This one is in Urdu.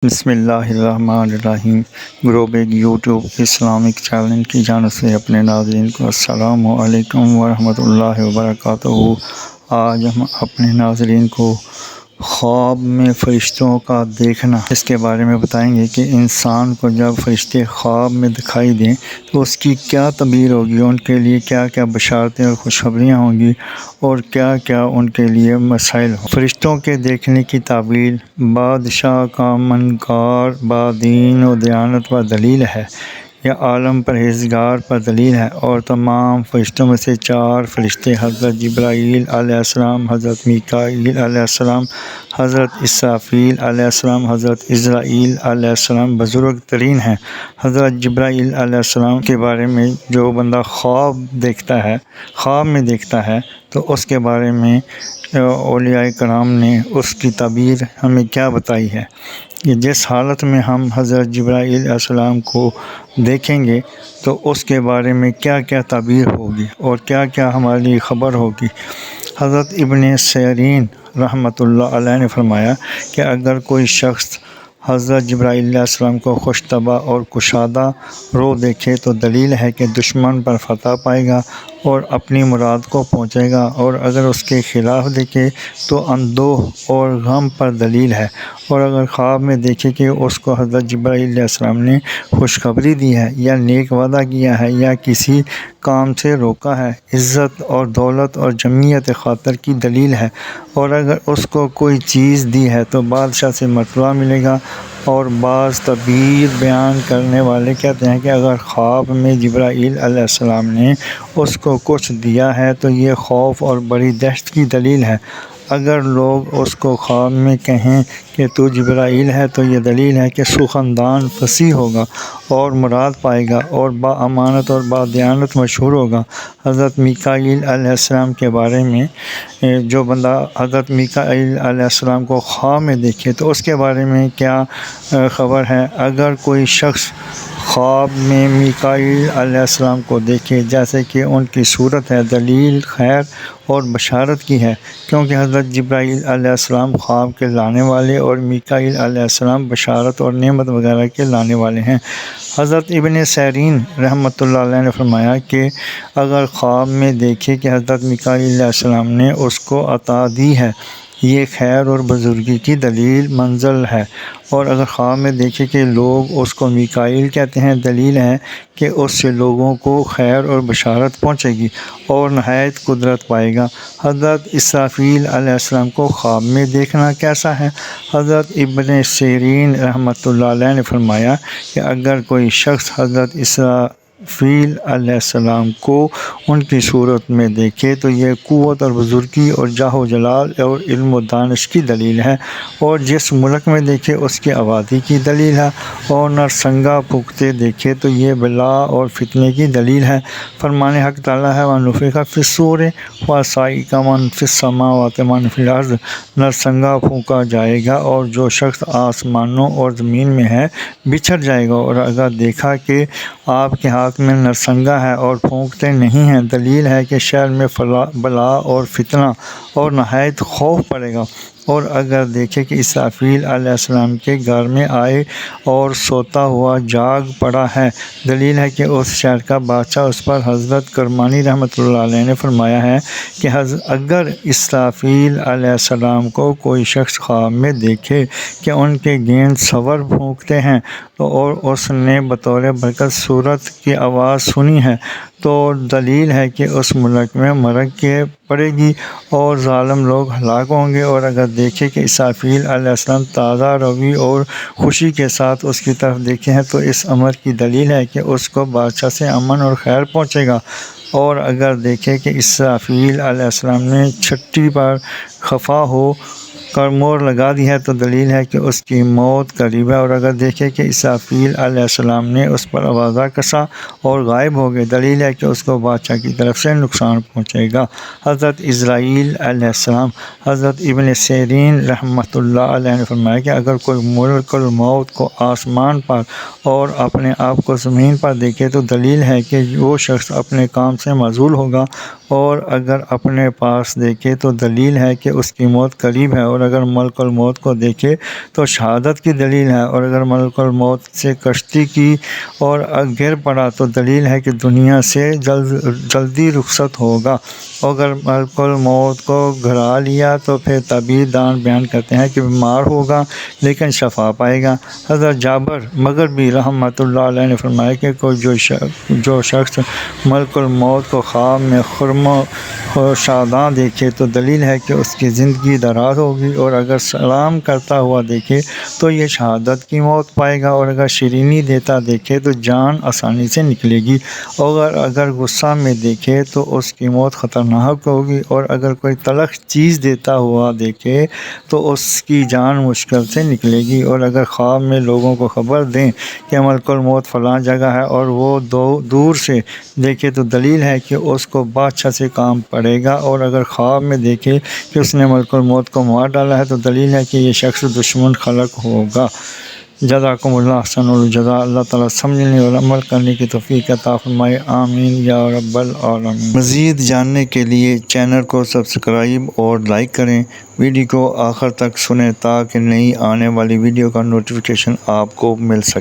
بسم اللہ الرحمن الرحیم۔ گروب ایک یوٹیوب اسلامک چینل کی جانب سے اپنے ناظرین کو السلام علیکم ورحمۃ اللہ وبرکاتہ۔ آج ہم اپنے ناظرین کو خواب میں فرشتوں کا دیکھنا اس کے بارے میں بتائیں گے کہ انسان کو جب فرشتے خواب میں دکھائی دیں تو اس کی کیا تعبیر ہوگی، ان کے لیے کیا کیا بشارتیں اور خوشخبریاں ہوں گی اور کیا کیا ان کے لیے مسائل ہوں۔ فرشتوں کے دیکھنے کی تعبیر بادشاہ کا منکار بادین و دیانت پر دلیل ہے، یا عالم پرہیزگار پر دلیل ہے، اور تمام فرشتوں میں سے 4 فرشتے حضرت جبرائیل علیہ السلام، حضرت میکائیل علیہ السلام، حضرت اسرافیل علیہ السلام، حضرت عزرائیل علیہ السلام بزرگ ترین ہیں۔ حضرت جبرائیل علیہ السلام کے بارے میں جو بندہ خواب میں دیکھتا ہے تو اس کے بارے میں اولیاء کرام نے اس کی تعبیر ہمیں کیا بتائی ہے کہ جس حالت میں ہم حضرت جبرائیل علیہ السلام کو دیکھیں گے تو اس کے بارے میں کیا کیا تعبیر ہوگی اور کیا کیا ہمارے لیے خبر ہوگی۔ حضرت ابن سیرین رحمۃ اللہ علیہ نے فرمایا کہ اگر کوئی شخص حضرت جبرائیل علیہ السلام کو خوش طبع اور کشادہ رو دیکھے تو دلیل ہے کہ دشمن پر فتح پائے گا اور اپنی مراد کو پہنچے گا، اور اگر اس کے خلاف دیکھے تو اندوہ اور غم پر دلیل ہے، اور اگر خواب میں دیکھے کہ اس کو حضرت جبرائیل علیہ السلام نے خوشخبری دی ہے یا نیک وعدہ کیا ہے یا کسی کام سے روکا ہے، عزت اور دولت اور جمعیت خاطر کی دلیل ہے، اور اگر اس کو کوئی چیز دی ہے تو بادشاہ سے مرتبہ ملے گا۔ اور بعض تعبیر بیان کرنے والے کہتے ہیں کہ اگر خواب میں جبرائیل علیہ السلام نے اس کو کچھ دیا ہے تو یہ خوف اور بڑی دہشت کی دلیل ہے۔ اگر لوگ اس کو خواب میں کہیں کہ تو جبرائیل ہے تو یہ دلیل ہے کہ سخندان فصیح ہوگا اور مراد پائے گا اور با امانت اور با دیانت مشہور ہوگا۔ حضرت میکائیل علیہ السلام کے بارے میں جو بندہ حضرت میکائیل علیہ السلام کو خواب میں دیکھے تو اس کے بارے میں کیا خبر ہے۔ اگر کوئی شخص خواب میں میکائیل علیہ السلام کو دیکھے جیسے کہ ان کی صورت ہے، دلیل خیر اور بشارت کی ہے، کیونکہ حضرت جبرائیل علیہ السلام خواب کے لانے والے اور میکائیل علیہ السلام بشارت اور نعمت وغیرہ کے لانے والے ہیں۔ حضرت ابن سیرین رحمۃ اللہ علیہ نے فرمایا کہ اگر خواب میں دیکھے کہ حضرت میکائیل علیہ السلام نے اس کو عطا دی ہے، یہ خیر اور بزرگی کی دلیل منزل ہے، اور اگر خواب میں دیکھے کہ لوگ اس کو میکائیل کہتے ہیں، دلیل ہے کہ اس سے لوگوں کو خیر اور بشارت پہنچے گی اور نہایت قدرت پائے گا۔ حضرت اسرافیل علیہ السلام کو خواب میں دیکھنا کیسا ہے۔ حضرت ابن سیرین رحمۃ اللہ علیہ نے فرمایا کہ اگر کوئی شخص حضرت اسرافیل علیہ السلام کو ان کی صورت میں دیکھے تو یہ قوت اور بزرگی اور جاہ و جلال اور علم و دانش کی دلیل ہے، اور جس ملک میں دیکھے اس کی آبادی کی دلیل ہے، اور نرسنگا پھونکتے دیکھے تو یہ بلا اور فتنے کی دلیل ہے۔ فرمان حق تعالیٰ ہے وَنُفِخَ فِی الصُّورِ فَصَعِقَ مَن فِی السَّمَاوَاتِ وَمَن فِی الْأَرْضِ، نرسنگا پھونکا جائے گا اور جو شخص آسمانوں اور زمین میں ہے بچھڑ جائے گا، اور اگر دیکھا کہ آپ کے ہاتھ میں نرسنگا ہے اور پھونکتے نہیں ہیں، دلیل ہے کہ شہر میں بلا اور فتنہ اور نہایت خوف پڑے گا، اور اگر دیکھے کہ اسرافیل علیہ السلام کے گھر میں آئے اور سوتا ہوا جاگ پڑا ہے، دلیل ہے کہ اس شہر کا بادشاہ اس پر۔ حضرت کرمانی رحمۃ اللہ علیہ نے فرمایا ہے کہ اگر اسرافیل علیہ السلام کو کوئی شخص خواب میں دیکھے کہ ان کے گیند سور پھونکتے ہیں اور اس نے بطور برکت صورت کی آواز سنی ہے تو دلیل ہے کہ اس ملک میں مرگ کے پڑے گی اور ظالم لوگ ہلاک ہوں گے، اور اگر دیکھے کہ اسرافیل علیہ السلام تازہ روی اور خوشی کے ساتھ اس کی طرف دیکھے ہیں تو اس امر کی دلیل ہے کہ اس کو بادشاہ سے امن اور خیر پہنچے گا، اور اگر دیکھے کہ اسرافیل علیہ السلام نے چھٹی پر خفا ہو کر مہر لگا دی ہے تو دلیل ہے کہ اس کی موت قریب ہے، اور اگر دیکھے کہ اسرافیل علیہ السلام نے اس پر آوازہ کسا اور غائب ہو گئے، دلیل ہے کہ اس کو بادشاہ کی طرف سے نقصان پہنچے گا۔ حضرت عزرائیل علیہ السلام۔ حضرت ابن سیرین رحمۃ اللہ علیہ نے فرمایا کہ اگر کوئی ملک الموت کو آسمان پر اور اپنے آپ کو زمین پر دیکھے تو دلیل ہے کہ وہ شخص اپنے کام سے معزول ہوگا اور اگر اپنے پاس دیکھے تو دلیل ہے کہ اس کی موت قریب ہے، اور اگر ملک الموت کو دیکھے تو شہادت کی دلیل ہے، اور اگر ملک الموت سے کشتی کی اور گر پڑا تو دلیل ہے کہ دنیا سے جلدی رخصت ہوگا۔ اگر ملک الموت کو گھرا لیا تو پھر طبی دان بیان کرتے ہیں کہ بیمار ہوگا لیکن شفا پائے گا۔ حضرت جابر مغربی رحمۃ اللہ علیہ نے فرمایا کہ جو شخص ملک الموت کو خواب میں خرم و شاداں دیکھے تو دلیل ہے کہ اس کی زندگی دراز ہوگی، اور اگر سلام کرتا ہوا دیکھے تو یہ شہادت کی موت پائے گا، اور اگر شیرینی دیتا دیکھے تو جان آسانی سے نکلے گی، اور اگر غصہ میں دیکھے تو اس کی موت خطرناک ہوگی، اور اگر کوئی تلخ چیز دیتا ہوا دیکھے تو اس کی جان مشکل سے نکلے گی، اور اگر خواب میں لوگوں کو خبر دیں کہ ملک الموت فلاں جگہ ہے اور وہ دور سے دیکھے تو دلیل ہے کہ اس کو بادشاہ سے کام پڑے گا، اور اگر خواب میں دیکھے کہ اس نے ملک الموت کو مار ڈالا ہے تو دلیل ہے کہ یہ شخص دشمن خلق ہوگا۔ جزاکم اللہ احسن الجزاء۔ اللہ تعالیٰ سمجھنے اور عمل کرنے کی توفیق عطا فرمائے، آمین یا رب العالمین۔ مزید جاننے کے لیے چینل کو سبسکرائب اور لائک کریں، ویڈیو کو آخر تک سنیں تاکہ نئی آنے والی ویڈیو کا نوٹیفیکیشن آپ کو مل سکے۔